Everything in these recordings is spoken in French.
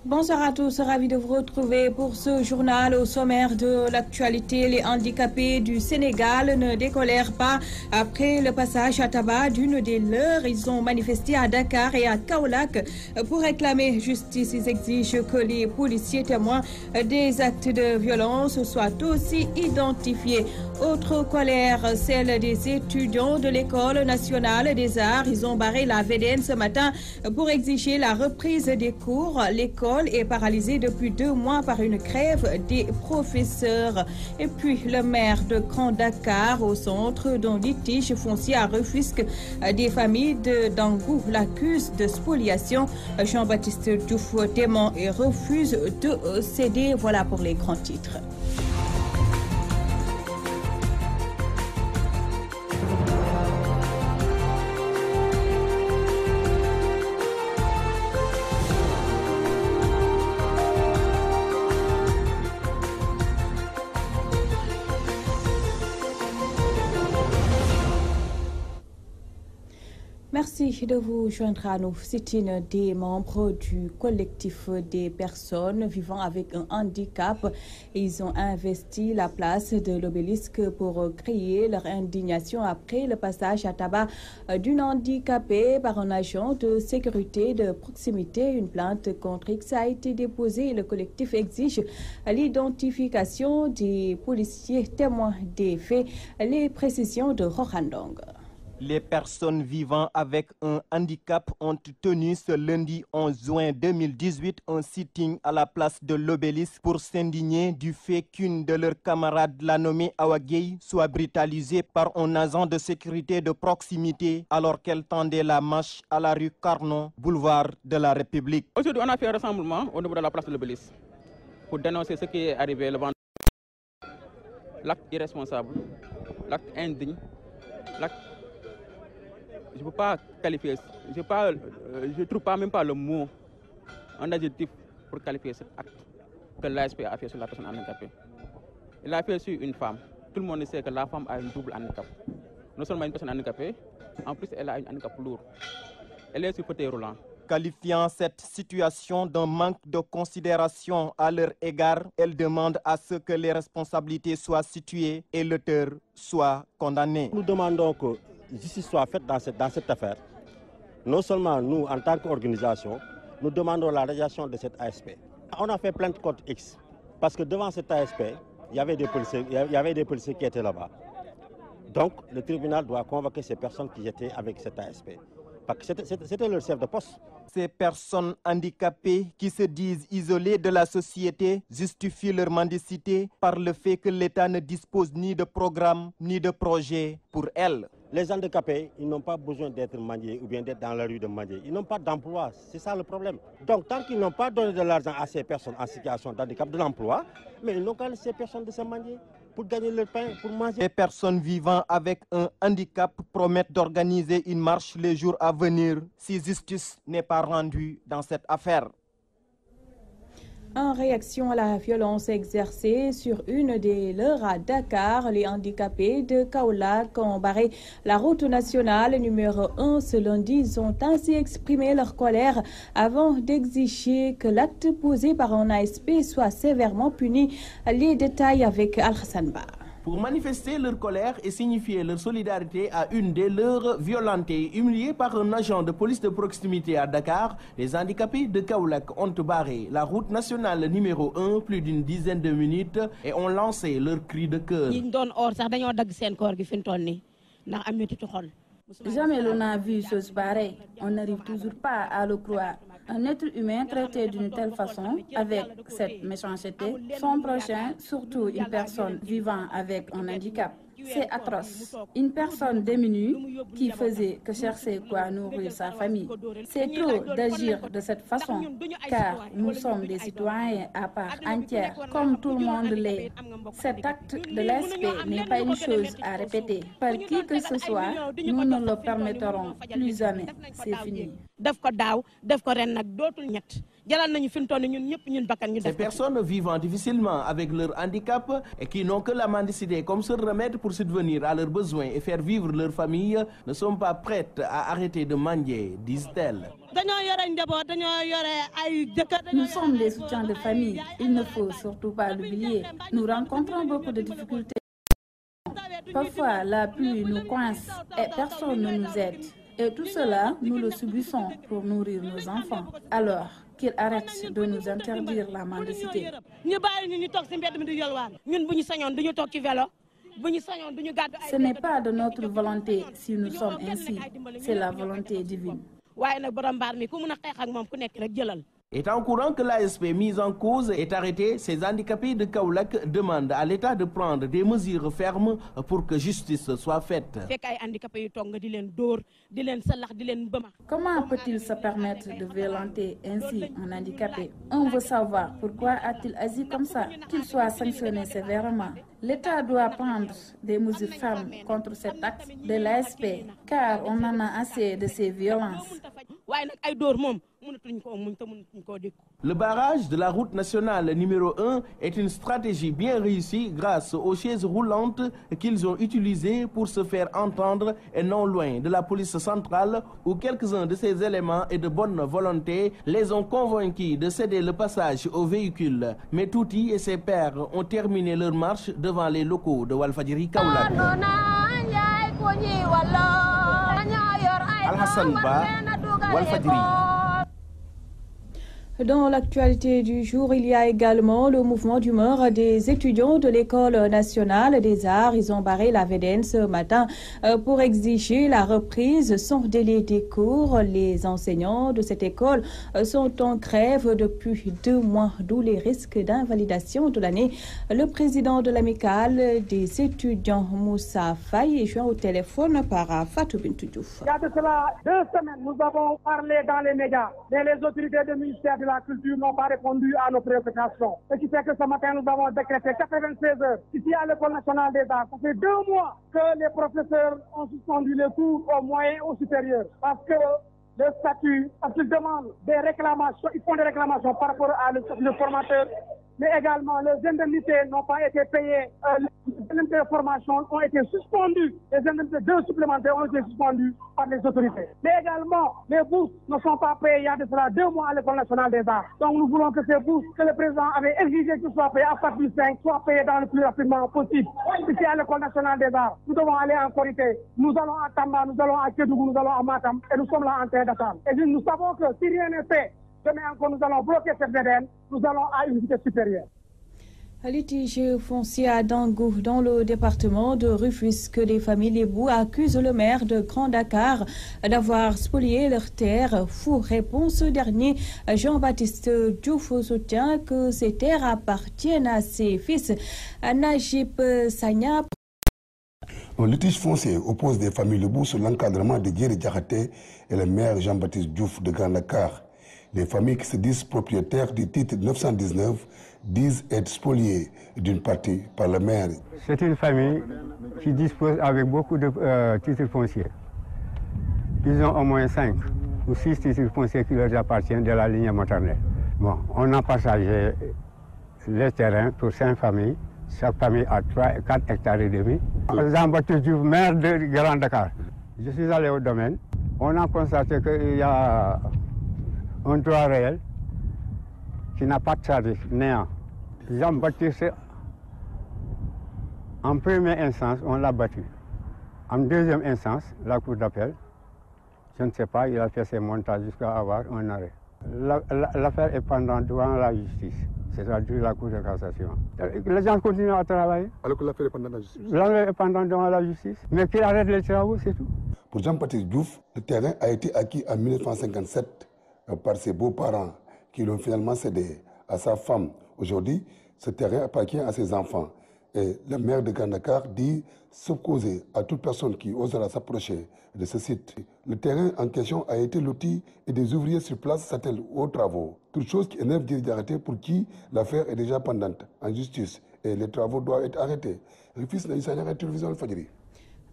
Bonsoir à tous, ravi de vous retrouver pour ce journal. Au sommaire de l'actualité, les handicapés du Sénégal ne décolèrent pas après le passage à tabac d'une des leurs. Ils ont manifesté à Dakar et à Kaolack pour réclamer justice. Ils exigent que les policiers témoins des actes de violence soient aussi identifiés. Autre colère, celle des étudiants de l'École nationale des arts. Ils ont barré la VDN ce matin pour exiger la reprise des cours. L'école est paralysée depuis 2 mois par une grève des professeurs. Et puis le maire de Grand Dakar au centre d'un litige foncier à Rufisque. Des familles de Dangou l'accusent de spoliation. Jean-Baptiste Diouf dément et refuse de céder. Voilà pour les grands titres. Merci de vous joindre à nous. C'est une des membres du collectif des personnes vivant avec un handicap. Ils ont investi la place de l'obélisque pour crier leur indignation après le passage à tabac d'une handicapée par un agent de sécurité de proximité. Une plainte contre X a été déposée. Le collectif exige l'identification des policiers témoins des faits. Les précisions de Rohandong. Les personnes vivant avec un handicap ont tenu ce lundi 11 juin 2018 un sitting à la place de l'obélisque pour s'indigner du fait qu'une de leurs camarades, la nommée Awa Gueye, soit brutalisée par un agent de sécurité de proximité alors qu'elle tendait la marche à la rue Carnot, boulevard de la République. Aujourd'hui, on a fait un rassemblement au niveau de la place de l'obélisque pour dénoncer ce qui est arrivé le vendredi. L'acte irresponsable, l'acte indigne, l'acte... Je ne peux pas qualifier, je ne trouve pas même pas le mot, un adjectif pour qualifier cet acte que l'ASP a fait sur la personne handicapée. Il a fait sur une femme. Tout le monde sait que la femme a un double handicap. Non seulement une personne handicapée, en plus elle a un handicap lourd. Elle est sur fauteuil roulant. Qualifiant cette situation d'un manque de considération à leur égard, elle demande à ce que les responsabilités soient situées et l'auteur soit condamné. Nous demandons que justice soit faite dans cette affaire. Non seulement nous, en tant qu'organisation, nous demandons la radiation de cette ASP. On a fait plainte contre X, parce que devant cette ASP, il y avait des policiers qui étaient là-bas. Donc, le tribunal doit convoquer ces personnes qui étaient avec cette ASP. Parce que c'était leur chef de poste. Ces personnes handicapées qui se disent isolées de la société justifient leur mendicité par le fait que l'État ne dispose ni de programme ni de projet pour elles. Les handicapés, ils n'ont pas besoin d'être mendiés ou bien d'être dans la rue de mendier. Ils n'ont pas d'emploi, c'est ça le problème. Donc tant qu'ils n'ont pas donné de l'argent à ces personnes en situation d'handicap, de l'emploi, mais ils n'ont qu'à laisser ces personnes de se mendier pour gagner leur pain, pour manger. Les personnes vivant avec un handicap promettent d'organiser une marche les jours à venir si justice n'est pas rendue dans cette affaire. En réaction à la violence exercée sur une des leurs à Dakar, les handicapés de Kaolack ont barré la route nationale numéro 1 ce lundi. Ils ont ainsi exprimé leur colère avant d'exiger que l'acte posé par un ASP soit sévèrement puni. Les détails avec Al-Hassan Ba. Pour manifester leur colère et signifier leur solidarité à une des leurs violentées, humiliées par un agent de police de proximité à Dakar, les handicapés de Kaolack ont barré la route nationale numéro 1 plus d'une dizaine de minutes et ont lancé leur cri de cœur. Jamais l'on n'a vu chose pareille. On n'arrive toujours pas à le croire. Un être humain traité d'une telle façon, avec cette méchanceté, son prochain, surtout une personne vivant avec un handicap. C'est atroce. Une personne démunie qui faisait que chercher quoi nourrir sa famille. C'est trop d'agir de cette façon, car nous sommes des citoyens à part entière, comme tout le monde l'est. Cet acte de l'ASP n'est pas une chose à répéter. Par qui que ce soit, nous ne le permettrons plus jamais. C'est fini. Ces personnes vivant difficilement avec leur handicap et qui n'ont que la mendicité comme seul remède pour subvenir à leurs besoins et faire vivre leur famille ne sont pas prêtes à arrêter de mendier, disent-elles. Nous sommes des soutiens de famille. Il ne faut surtout pas l'oublier. Nous rencontrons beaucoup de difficultés. Parfois, la pluie nous coince et personne ne nous aide. Et tout cela, nous le subissons pour nourrir nos enfants. Alors, qu'ils arrêtent de nous interdire la mendicité. Ce n'est pas de notre volonté si nous sommes ainsi. C'est la volonté divine. Étant au courant que l'ASP mise en cause est arrêtée, ces handicapés de Kaolack demandent à l'État de prendre des mesures fermes pour que justice soit faite. Comment peut-il se permettre de violenter ainsi un handicapé? On veut savoir pourquoi a-t-il agi comme ça, qu'il soit sanctionné sévèrement. L'État doit prendre des mesures fermes contre cet acte de l'ASP, car on en a assez de ces violences. Le barrage de la route nationale numéro 1 est une stratégie bien réussie grâce aux chaises roulantes qu'ils ont utilisées pour se faire entendre et non loin de la police centrale où quelques-uns de ces éléments et de bonne volonté les ont convaincus de céder le passage aux véhicules. Mais Touti et ses pairs ont terminé leur marche devant les locaux de Walfadjri Kaolack. Al-Hassan Ba, Walfadjri. Dans l'actualité du jour, il y a également le mouvement d'humeur des étudiants de l'École nationale des arts. Ils ont barré la VDN ce matin pour exiger la reprise sans délai des cours. Les enseignants de cette école sont en grève depuis 2 mois, d'où les risques d'invalidation de l'année. Le président de l'amicale des étudiants, Moussa Faye, est joint au téléphone par Fatou Bintou Diouf. Il y a de cela 2 semaines, nous avons parlé dans les médias, mais les autorités du ministère de la Culture n'ont pas répondu à nos préoccupations. Ce qui fait que ce matin, nous avons décrété 96 heures ici à l'École nationale des arts. Ça fait 2 mois que les professeurs ont suspendu les cours au moyen et au supérieur parce que le statut, parce qu'ils demandent des réclamations, ils font des réclamations par rapport à le formateur, mais également les indemnités n'ont pas été payées, les indemnités de formation ont été suspendues, les indemnités supplémentaires ont été suspendues par les autorités. Mais également, les bourses ne sont pas payées il y a de cela 2 mois à l'École nationale des arts. Donc nous voulons que ces bourses, que le président avait exigé qu'elles soient payées à partir du 5, soient payées dans le plus rapidement possible. Ici à l'École nationale des arts, nous devons aller en Korité, nous allons à Tamba, nous allons à Kédougou, nous allons à Matam, et nous sommes là en train d'attendre. Et nous savons que si rien n'est fait, demain encore, nous allons bloquer cette VDN, nous allons à une vitesse supérieure. Litige foncier à Dangou dans le département de Rufisque. Les familles Lébou accusent le maire de Grand Dakar d'avoir spolié leurs terres. Fou répond ce dernier. Jean-Baptiste Diouf soutient que ces terres appartiennent à ses fils. Najib Sagna. Un litige foncier oppose des familles Lébou sur l'encadrement de Djeri Diakhaté et le maire Jean-Baptiste Diouf de Grand Dakar. Les familles qui se disent propriétaires du titre 919 disent être spoliées d'une partie par le maire. C'est une famille qui dispose avec beaucoup de titres fonciers. Ils ont au moins 5 ou 6 titres fonciers qui leur appartiennent de la ligne maternelle. Bon, on a partagé les terrains pour 5 familles. Chaque famille a 4 hectares et demi. Jean-Baptiste Diouf, maire de Grand Dakar. Je suis allé au domaine. On a constaté qu'il y a un droit réel qui n'a pas de service, néant. Jean-Baptiste, en première instance, on l'a battu. En deuxième instance, la cour d'appel, je ne sais pas, il a fait ses montages jusqu'à avoir un arrêt. L'affaire est pendant devant la justice, c'est-à-dire la cour de cassation. Les gens continuent à travailler. Alors que l'affaire est pendant la justice. L'affaire est pendant devant la justice, mais qu'il arrête les travaux, c'est tout. Pour Jean-Baptiste Diouf, le terrain a été acquis en 1957 par ses beaux-parents qui l'ont finalement cédé à sa femme. Aujourd'hui, ce terrain appartient à ses enfants. Et le maire de Grand Dakar dit s'opposer à toute personne qui osera s'approcher de ce site. Le terrain en question a été loti et des ouvriers sur place s'attellent aux travaux. Toute chose qui énerve Djeri Diakhaté pour qui l'affaire est déjà pendante en justice et les travaux doivent être arrêtés. Le fils Naïssa Niaga, télévision Walfadjri.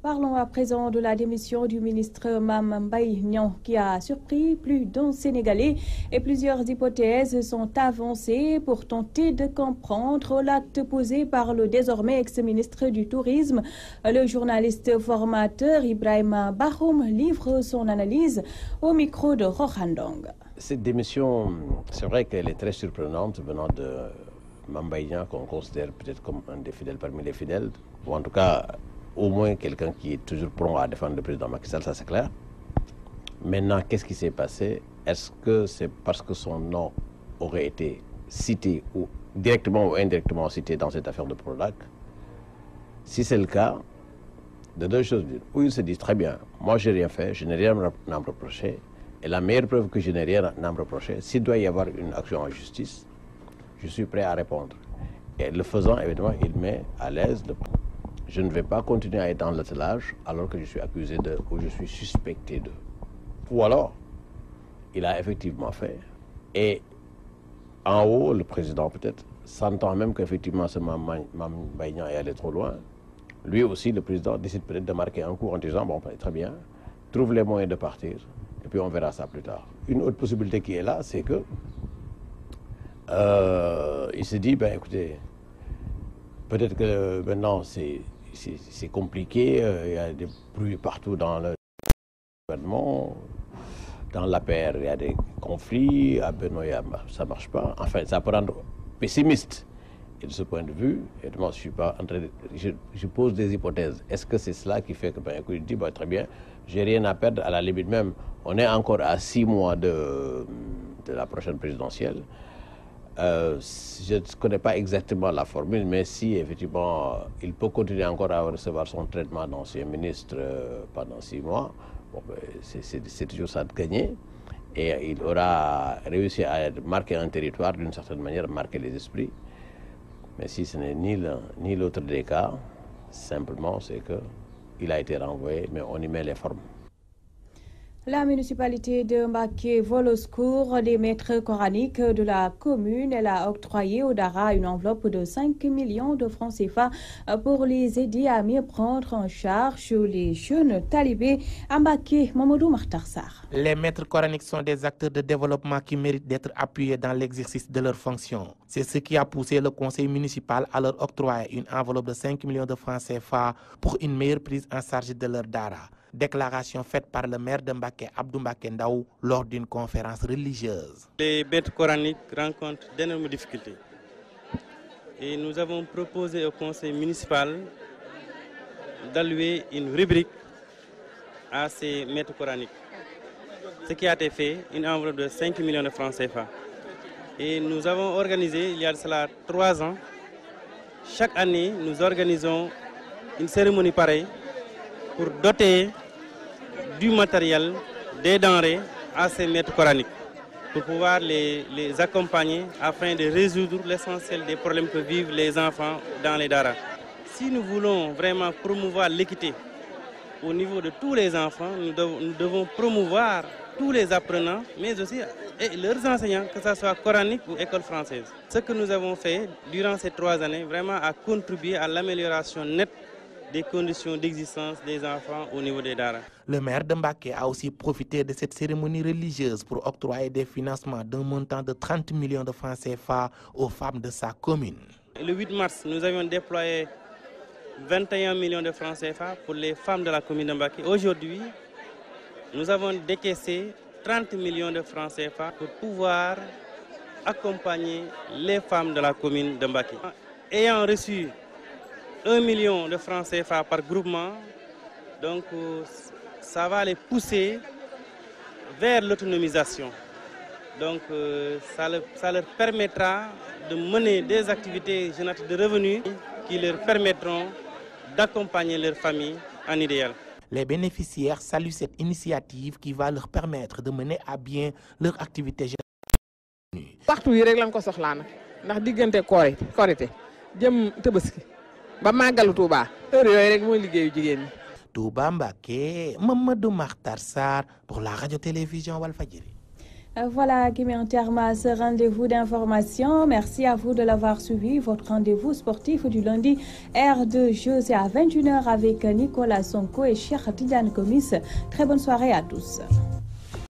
Parlons à présent de la démission du ministre Mame Mbaye Niang qui a surpris plus d'un Sénégalais et plusieurs hypothèses sont avancées pour tenter de comprendre l'acte posé par le désormais ex-ministre du Tourisme. Le journaliste formateur Ibrahima Bakhoum livre son analyse au micro de Rohandong. Cette démission, c'est vrai qu'elle est très surprenante venant de Mame Mbaye Niang qu'on considère peut-être comme un des fidèles parmi les fidèles, ou en tout cas au moins quelqu'un qui est toujours prompt à défendre le président Macky Sall, ça c'est clair. Maintenant, qu'est-ce qui s'est passé? Est-ce que c'est parce que son nom aurait été cité ou directement ou indirectement cité dans cette affaire de Prodac? Si c'est le cas, de deux choses, où ils se disent très bien, moi j'ai rien fait, je n'ai rien à me reprocher, et la meilleure preuve que je n'ai rien à me reprocher, s'il doit y avoir une action en justice, je suis prêt à répondre. Et le faisant, évidemment, il met à l'aise le... Je ne vais pas continuer à être dans l'attelage alors que je suis accusé de ou je suis suspecté de. Ou alors, il a effectivement fait. Et en haut, le président peut-être, sentant même qu'effectivement ce Mame Mbaye Niang est allé trop loin, lui aussi, le président, décide peut-être de marquer un coup en disant, bon, très bien, trouve les moyens de partir, et puis on verra ça plus tard. Une autre possibilité qui est là, c'est que il se dit, ben écoutez, peut-être que maintenant c'est compliqué, il y a des bruits partout dans le gouvernement, dans l'APR il y a des conflits, à Benoît ça ne marche pas. Enfin, ça peut rendre pessimiste. Et de ce point de vue, évidemment, je suis pas en train de, je pose des hypothèses. Est-ce que c'est cela qui fait que, ben écoute, il dit, ben, très bien, j'ai rien à perdre, à la limite même, on est encore à 6 mois de la prochaine présidentielle. Je ne connais pas exactement la formule, mais si effectivement il peut continuer encore à recevoir son traitement d'ancien ministre pendant 6 mois, bon, ben, c'est toujours ça de gagner. Et il aura réussi à marquer un territoire d'une certaine manière, marquer les esprits. Mais si ce n'est ni l'autre des cas, simplement c'est qu'il a été renvoyé, mais on y met les formes. La municipalité de Mbacké vole au secours des maîtres coraniques de la commune. Elle a octroyé au Dara une enveloppe de 5 millions de francs CFA pour les aider à mieux prendre en charge les jeunes talibés à Mbacké. Mamadou Makhtar Sarr. Les maîtres coraniques sont des acteurs de développement qui méritent d'être appuyés dans l'exercice de leurs fonctions. C'est ce qui a poussé le conseil municipal à leur octroyer une enveloppe de 5 millions de francs CFA pour une meilleure prise en charge de leur Dara. Déclaration faite par le maire de Mbacké, Abdou Mbacké Ndaw, lors d'une conférence religieuse. Les maîtres coraniques rencontrent d'énormes difficultés. Et nous avons proposé au conseil municipal d'allouer une rubrique à ces maîtres coraniques. Ce qui a été fait, une enveloppe de 5 millions de francs CFA. Et nous avons organisé, il y a de cela 3 ans, chaque année, nous organisons une cérémonie pareille pour doter du matériel, des denrées à ces maîtres coraniques, pour pouvoir les accompagner afin de résoudre l'essentiel des problèmes que vivent les enfants dans les daras. Si nous voulons vraiment promouvoir l'équité au niveau de tous les enfants, nous devons promouvoir tous les apprenants, mais aussi et leurs enseignants, que ce soit coranique ou école française. Ce que nous avons fait durant ces 3 années, vraiment a contribué à l'amélioration nette des conditions d'existence des enfants au niveau des daras. Le maire de Mbacké a aussi profité de cette cérémonie religieuse pour octroyer des financements d'un montant de 30 millions de francs CFA aux femmes de sa commune. Le 8 mars, nous avions déployé 21 millions de francs CFA pour les femmes de la commune de Mbacké. Aujourd'hui, nous avons décaissé 30 millions de francs CFA pour pouvoir accompagner les femmes de la commune de Mbacké. Ayant reçu 1 million de francs CFA par groupement, donc ça va les pousser vers l'autonomisation. Donc ça leur permettra de mener des activités génératrices de revenus qui leur permettront d'accompagner leur famille en idéal. Les bénéficiaires saluent cette initiative qui va leur permettre de mener à bien leur activité génératrice. waxtu yi rek lañ ko soxlaa nag ndax diggante korité jëm Tabaski ba màggalu Touba heure yooyu rek mooy liggéeyu jigéen ñi. Touba Mbacké, Mamadou Makhtar Sarr pour la radio-télévision Walfadjri. Voilà qui met un terme à ce rendez-vous d'information. Merci à vous de l'avoir suivi. Votre rendez-vous sportif du lundi, aire de jeu, c'est à 21h avec Nicolas Sonko et Cheikh Tidiane Gomis. Très bonne soirée à tous.